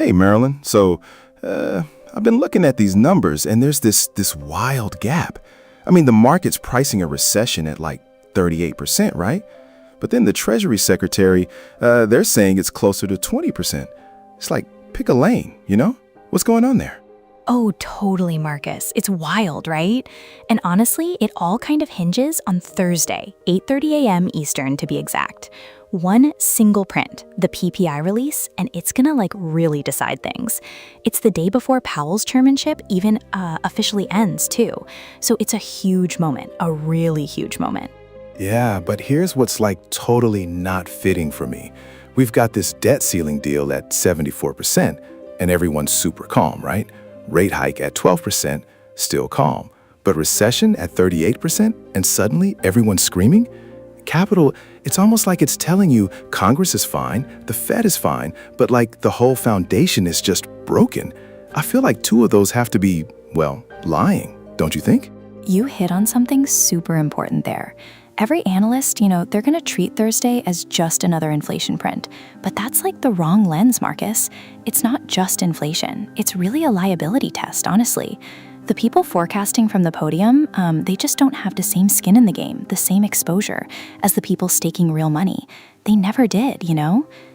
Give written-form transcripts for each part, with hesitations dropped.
Hey, Marilyn. I've been looking at these numbers, and there's this wild gap. I mean, the market's pricing a recession at like 38%, right? But then the Treasury Secretary, they're saying it's closer to 20%. It's like, pick a lane, you know? What's going on there? Oh, totally, Marcus. It's wild, right? And honestly, it all kind of hinges on Thursday, 8:30 a.m. Eastern to be exact. One single print, the PPI release, and it's gonna really decide things. It's the day before Powell's chairmanship even officially ends too. So it's a huge moment, a really huge moment. Yeah, but here's what's totally not fitting for me. We've got this debt ceiling deal at 74%, and everyone's super calm, right? Rate hike at 12%, still calm. But recession at 38%, and suddenly everyone's screaming? Capital, it's almost like it's telling you Congress is fine, the Fed is fine, but the whole foundation is just broken. I feel like two of those have to be, well, lying, don't you think? You hit on something super important there. Every analyst, they're gonna treat Thursday as just another inflation print. But that's the wrong lens, Marcus. It's not just inflation. It's really a liability test, honestly. The people forecasting from the podium, they just don't have the same skin in the game, the same exposure as the people staking real money. They never did,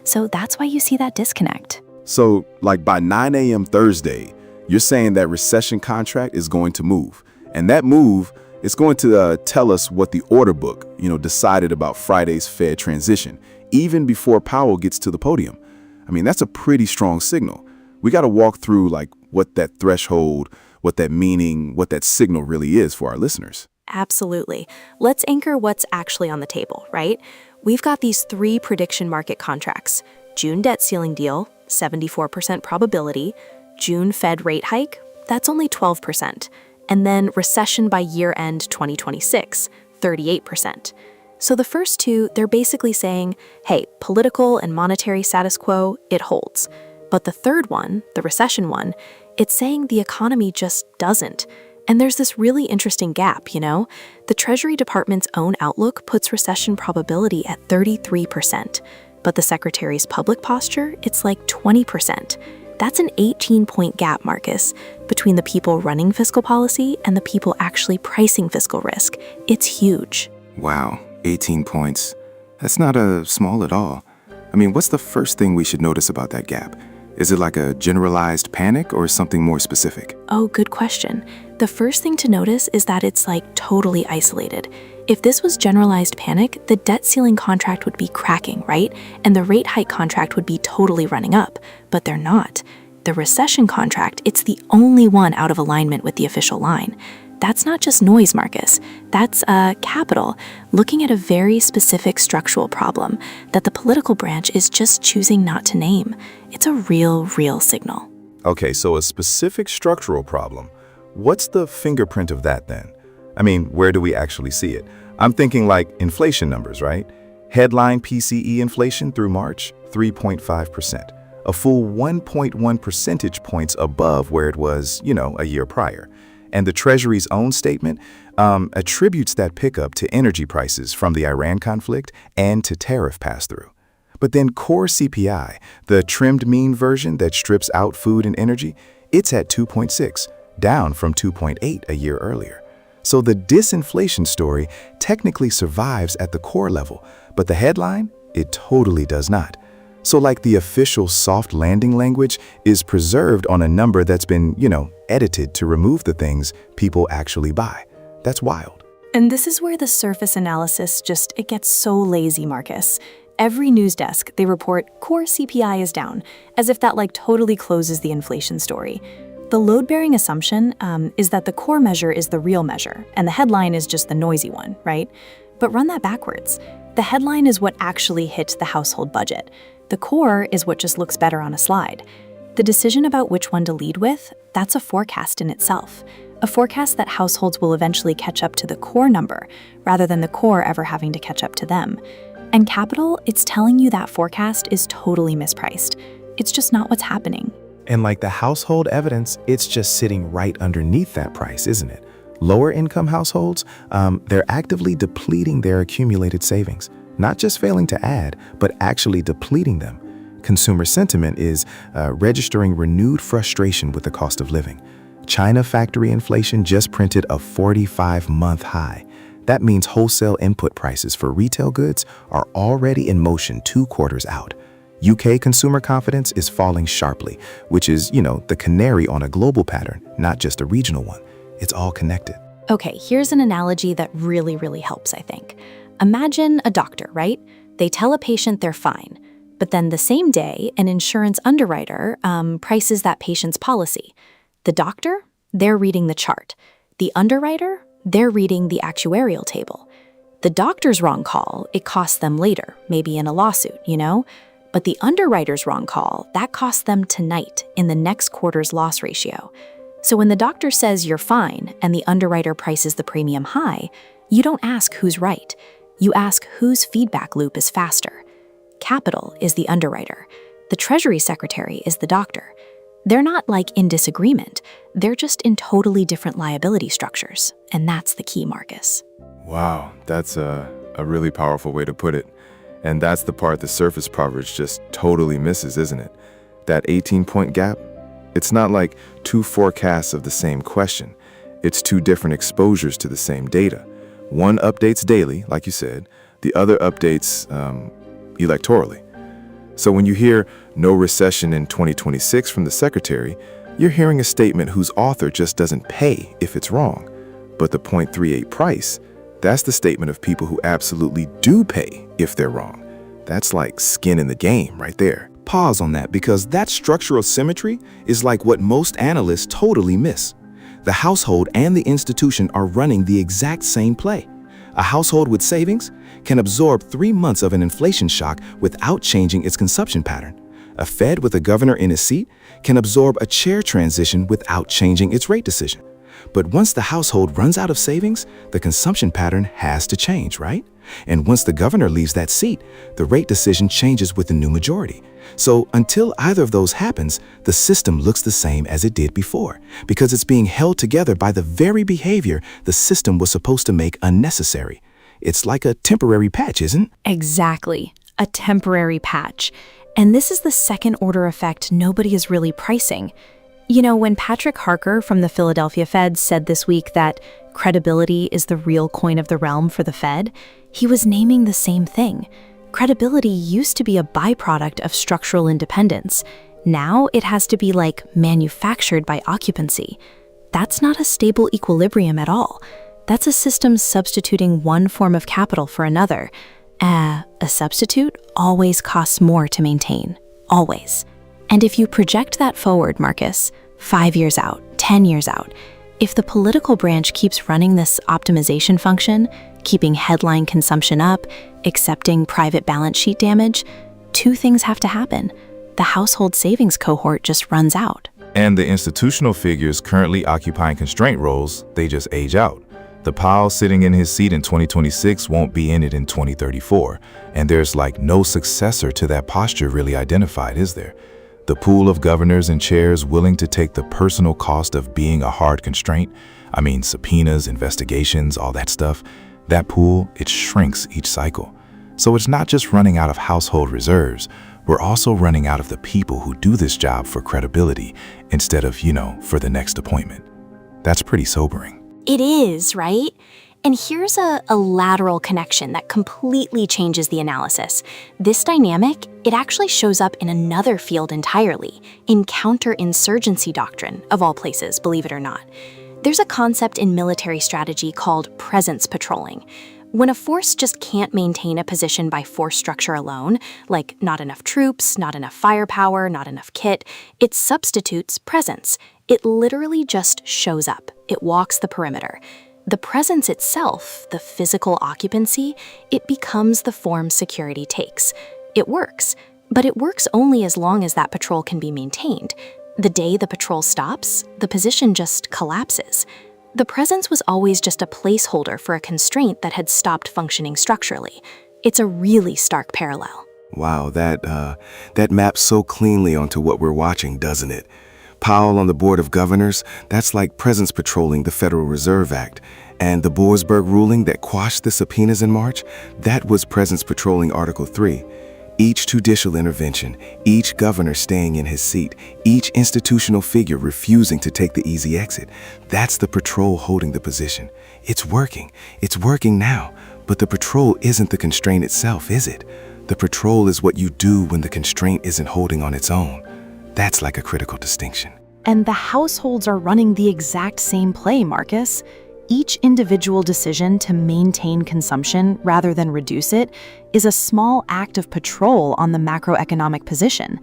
So that's why you see that disconnect. So, by 9 a.m. Thursday, you're saying that recession contract is going to move. And that move is going to tell us what the order book, decided about Friday's Fed transition, even before Powell gets to the podium. I mean, that's a pretty strong signal. We got to walk through what that threshold, what that meaning, what that signal really is for our listeners. Absolutely. Let's anchor what's actually on the table, right? We've got these three prediction market contracts. June debt ceiling deal, 74% probability. June Fed rate hike, that's only 12%. And then recession by year-end 2026, 38%. So the first two, they're basically saying, hey, political and monetary status quo, it holds. But the third one, the recession one, it's saying the economy just doesn't. And there's this really interesting gap, The Treasury Department's own outlook puts recession probability at 33%. But the Secretary's public posture, it's 20%. That's an 18-point gap, Marcus, between the people running fiscal policy and the people actually pricing fiscal risk. It's huge. Wow, 18 points. That's not small at all. I mean, what's the first thing we should notice about that gap? Is it a generalized panic or something more specific? Oh, good question. The first thing to notice is that it's totally isolated. If this was generalized panic, the debt ceiling contract would be cracking, right? And the rate hike contract would be totally running up. But they're not. The recession contract, it's the only one out of alignment with the official line. That's not just noise, Marcus. That's capital, looking at a very specific structural problem that the political branch is just choosing not to name. It's a real signal. Okay, so a specific structural problem. What's the fingerprint of that then? I mean, where do we actually see it? I'm thinking inflation numbers, right? Headline PCE inflation through March, 3.5%. A full 1.1 percentage points above where it was, a year prior. And the Treasury's own statement attributes that pickup to energy prices from the Iran conflict and to tariff pass-through. But then core CPI, the trimmed mean version that strips out food and energy, it's at 2.6, down from 2.8 a year earlier. So the disinflation story technically survives at the core level, but the headline, it totally does not. So the official soft landing language is preserved on a number that's been, edited to remove the things people actually buy. That's wild. And this is where the surface analysis it gets so lazy, Marcus. Every news desk, they report core CPI is down, as if that totally closes the inflation story. The load-bearing assumption is that the core measure is the real measure, and the headline is just the noisy one, right? But run that backwards. The headline is what actually hits the household budget. The core is what just looks better on a slide. The decision about which one to lead with, that's a forecast in itself. A forecast that households will eventually catch up to the core number, rather than the core ever having to catch up to them. And capital, it's telling you that forecast is totally mispriced. It's just not what's happening. And the household evidence, it's just sitting right underneath that price, isn't it? Lower income households, they're actively depleting their accumulated savings. Not just failing to add, but actually depleting them. consumer sentiment is registering renewed frustration with the cost of living. China factory inflation just printed a 45-month high. That means wholesale input prices for retail goods are already in motion 2 quarters out. UK consumer confidence is falling sharply, which is, the canary on a global pattern, not just a regional one. It's all connected. Okay, here's an analogy that really, really helps, I think. Imagine a doctor, right? They tell a patient they're fine, but then the same day, an insurance underwriter prices that patient's policy. The doctor, they're reading the chart. The underwriter, they're reading the actuarial table. The doctor's wrong call, it costs them later, maybe in a lawsuit, But the underwriter's wrong call, that costs them tonight in the next quarter's loss ratio. So when the doctor says you're fine and the underwriter prices the premium high, you don't ask who's right. You ask whose feedback loop is faster. Capital is the underwriter. The Treasury Secretary is the doctor. They're not in disagreement. They're just in totally different liability structures. And that's the key, Marcus. Wow, that's a really powerful way to put it. And that's the part the surface proverb just totally misses, isn't it? That 18-point gap? It's not like 2 forecasts of the same question. It's 2 different exposures to the same data. One updates daily, like you said. The other updates electorally. So when you hear no recession in 2026 from the secretary, you're hearing a statement whose author just doesn't pay if it's wrong. But the 0.38 price, that's the statement of people who absolutely do pay if they're wrong. That's like skin in the game right there. Pause on that, because that structural symmetry is like what most analysts totally miss. The household and the institution are running the exact same play. A household with savings can absorb 3 months of an inflation shock without changing its consumption pattern. A Fed with a governor in his seat can absorb a chair transition without changing its rate decision. But once the household runs out of savings, the consumption pattern has to change, right? And once the governor leaves that seat, the rate decision changes with the new majority. So until either of those happens, the system looks the same as it did before, because it's being held together by the very behavior the system was supposed to make unnecessary. It's like a temporary patch, isn't it? Exactly, a temporary patch. And this is the second-order effect nobody is really pricing. When Patrick Harker from the Philadelphia Fed said this week that credibility is the real coin of the realm for the Fed, he was naming the same thing. Credibility used to be a byproduct of structural independence. Now it has to be manufactured by occupancy. That's not a stable equilibrium at all. That's a system substituting one form of capital for another. A substitute always costs more to maintain. Always. And if you project that forward, Marcus, 5 years out, 10 years out, if the political branch keeps running this optimization function, keeping headline consumption up, accepting private balance sheet damage, 2 things have to happen. The household savings cohort just runs out. And the institutional figures currently occupying constraint roles, they just age out. The Powell sitting in his seat in 2026 won't be in it in 2034. And there's no successor to that posture really identified, is there? The pool of governors and chairs willing to take the personal cost of being a hard constraint, subpoenas, investigations, all that stuff, that pool, it shrinks each cycle. So it's not just running out of household reserves, we're also running out of the people who do this job for credibility instead of, for the next appointment. That's pretty sobering. It is, right? And here's a lateral connection that completely changes the analysis. This dynamic, it actually shows up in another field entirely, in counterinsurgency doctrine, of all places, believe it or not. There's a concept in military strategy called presence patrolling. When a force just can't maintain a position by force structure alone, like not enough troops, not enough firepower, not enough kit, it substitutes presence. It literally just shows up. It walks the perimeter. The presence itself, the physical occupancy, it becomes the form security takes. It works, but it works only as long as that patrol can be maintained. The day the patrol stops, the position just collapses. The presence was always just a placeholder for a constraint that had stopped functioning structurally. It's a really stark parallel. Wow, that maps so cleanly onto what we're watching, doesn't it? Powell on the Board of Governors, that's like presence patrolling the Federal Reserve Act. And the Boasberg ruling that quashed the subpoenas in March, that was presence patrolling Article 3. Each judicial intervention, each governor staying in his seat, each institutional figure refusing to take the easy exit. That's the patrol holding the position. It's working. It's working now. But the patrol isn't the constraint itself, is it? The patrol is what you do when the constraint isn't holding on its own. That's like a critical distinction. And the households are running the exact same play, Marcus. Each individual decision to maintain consumption rather than reduce it is a small act of patrol on the macroeconomic position.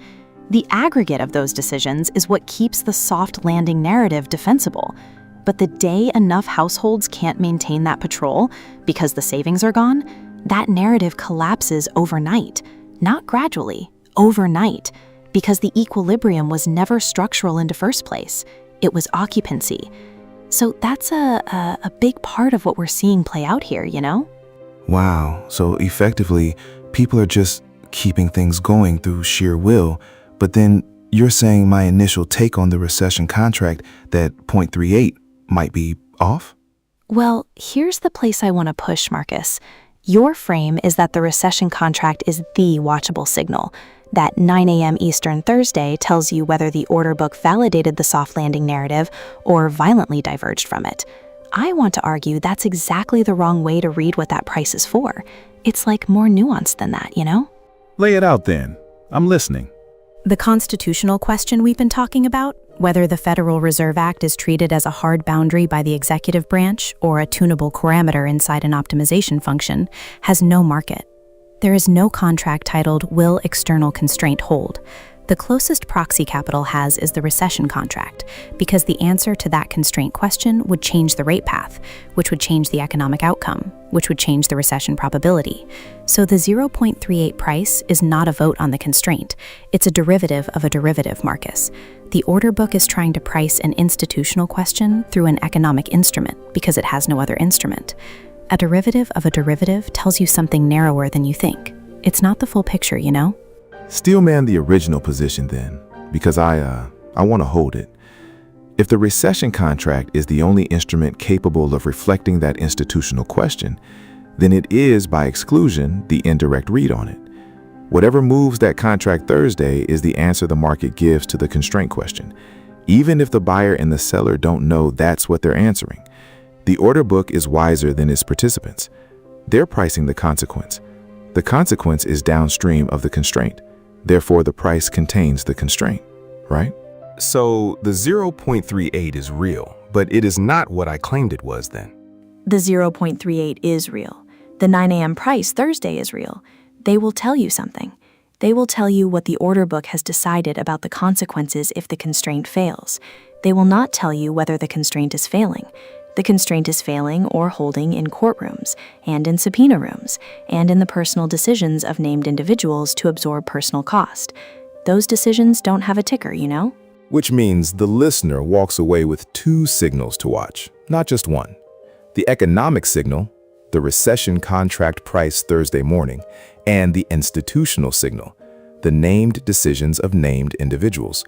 The aggregate of those decisions is what keeps the soft landing narrative defensible. But the day enough households can't maintain that patrol because the savings are gone, that narrative collapses overnight. Not gradually, overnight, because the equilibrium was never structural in the first place. It was occupancy. So that's a big part of what we're seeing play out here, you know? Wow, so effectively, people are just keeping things going through sheer will, but then you're saying my initial take on the recession contract, that 0.38, might be off? Well, here's the place I want to push, Marcus. Your frame is that the recession contract is the watchable signal. That 9 a.m. Eastern Thursday tells you whether the order book validated the soft landing narrative or violently diverged from it. I want to argue that's exactly the wrong way to read what that price is for. It's like more nuanced than that, you know? Lay it out then. I'm listening. The constitutional question we've been talking about, whether the Federal Reserve Act is treated as a hard boundary by the executive branch or a tunable parameter inside an optimization function, has no market. There is no contract titled "Will External Constraint Hold?" The closest proxy capital has is the recession contract, because the answer to that constraint question would change the rate path, which would change the economic outcome, which would change the recession probability. So the 0.38 price is not a vote on the constraint. It's a derivative of a derivative, Marcus. The order book is trying to price an institutional question through an economic instrument because it has no other instrument. A derivative of a derivative tells you something narrower than you think. It's not the full picture, you know? Steelman the original position then, because I want to hold it. If the recession contract is the only instrument capable of reflecting that institutional question, then it is, by exclusion, the indirect read on it. Whatever moves that contract Thursday is the answer the market gives to the constraint question, even if the buyer and the seller don't know that's what they're answering. The order book is wiser than its participants. They're pricing the consequence. The consequence is downstream of the constraint. Therefore, the price contains the constraint, right? So the 0.38 is real, but it is not what I claimed it was then. The 0.38 is real. The 9 a.m. price Thursday is real. They will tell you something. They will tell you what the order book has decided about the consequences if the constraint fails. They will not tell you whether the constraint is failing. The constraint is failing or holding in courtrooms, and in subpoena rooms, and in the personal decisions of named individuals to absorb personal cost. Those decisions don't have a ticker, you know? Which means the listener walks away with two signals to watch, not just one. The economic signal, the recession contract price Thursday morning, and the institutional signal, the named decisions of named individuals.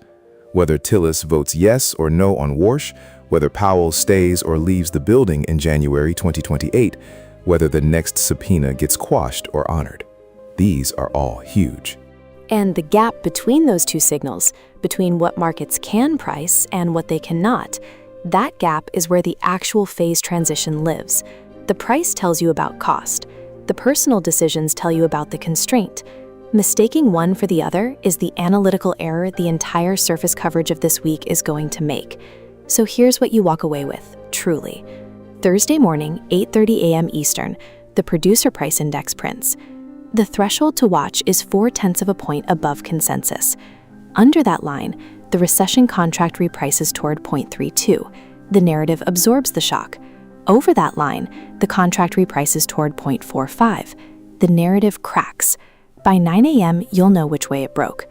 Whether Tillis votes yes or no on Warsh, whether Powell stays or leaves the building in January 2028, whether the next subpoena gets quashed or honored. These are all huge. And the gap between those two signals, between what markets can price and what they cannot, that gap is where the actual phase transition lives. The price tells you about cost. The personal decisions tell you about the constraint. Mistaking one for the other is the analytical error the entire surface coverage of this week is going to make. So here's what you walk away with, truly. Thursday morning, 8:30 a.m. Eastern, the producer price index prints. The threshold to watch is 0.4 of a point above consensus. Under that line, the recession contract reprices toward 0.32. The narrative absorbs the shock. Over that line, the contract reprices toward 0.45. The narrative cracks. By 9 a.m., you'll know which way it broke.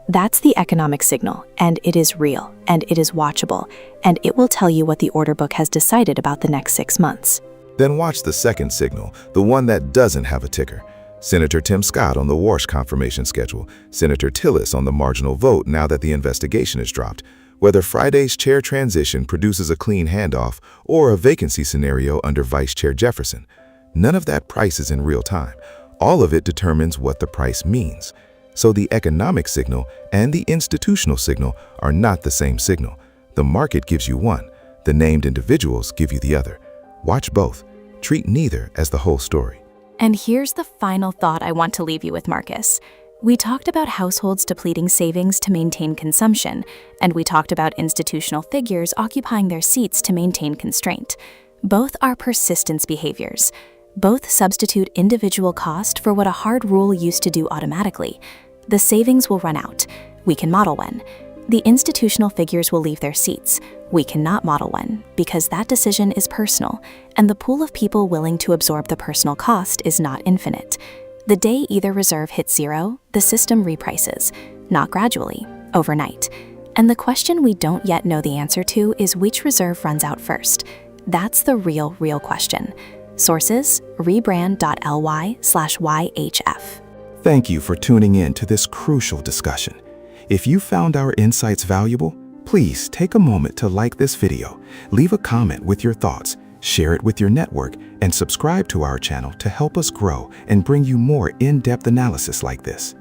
That's the economic signal, and it is real, and it is watchable, and it will tell you what the order book has decided about the next 6 months. Then watch the second signal, the one that doesn't have a ticker. Senator Tim Scott on the Warsh confirmation schedule, Senator Tillis on the marginal vote now that the investigation is dropped, whether Friday's chair transition produces a clean handoff or a vacancy scenario under Vice Chair Jefferson. None of that prices in real time. All of it determines what the price means. So the economic signal and the institutional signal are not the same signal. The market gives you one, the named individuals give you the other. Watch both. Treat neither as the whole story. And here's the final thought I want to leave you with, Marcus. We talked about households depleting savings to maintain consumption, and we talked about institutional figures occupying their seats to maintain constraint. Both are persistence behaviors. Both substitute individual cost for what a hard rule used to do automatically. The savings will run out. We can model when. The institutional figures will leave their seats. We cannot model when, because that decision is personal, and the pool of people willing to absorb the personal cost is not infinite. The day either reserve hits zero, the system reprices, not gradually, overnight. And the question we don't yet know the answer to is which reserve runs out first. That's the real question. Sources, rebrand.ly/YHF. Thank you for tuning in to this crucial discussion. If you found our insights valuable, please take a moment to like this video, leave a comment with your thoughts, share it with your network, and subscribe to our channel to help us grow and bring you more in-depth analysis like this.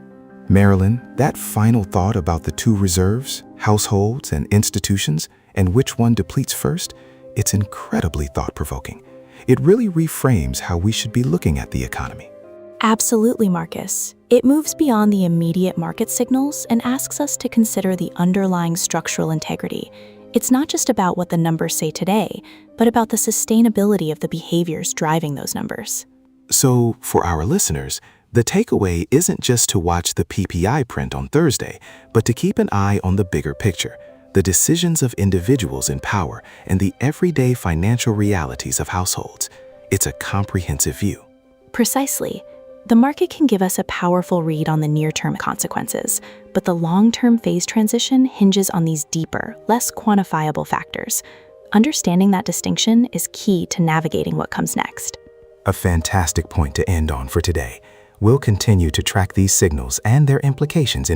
Marilyn, that final thought about the two reserves, households and institutions, and which one depletes first, it's incredibly thought-provoking. It really reframes how we should be looking at the economy. Absolutely, Marcus. It moves beyond the immediate market signals and asks us to consider the underlying structural integrity. It's not just about what the numbers say today, but about the sustainability of the behaviors driving those numbers. So, for our listeners, the takeaway isn't just to watch the PPI print on Thursday, but to keep an eye on the bigger picture, the decisions of individuals in power, and the everyday financial realities of households. It's a comprehensive view. Precisely. The market can give us a powerful read on the near-term consequences, but the long-term phase transition hinges on these deeper, less quantifiable factors. Understanding that distinction is key to navigating what comes next. A fantastic point to end on for today. We'll continue to track these signals and their implications in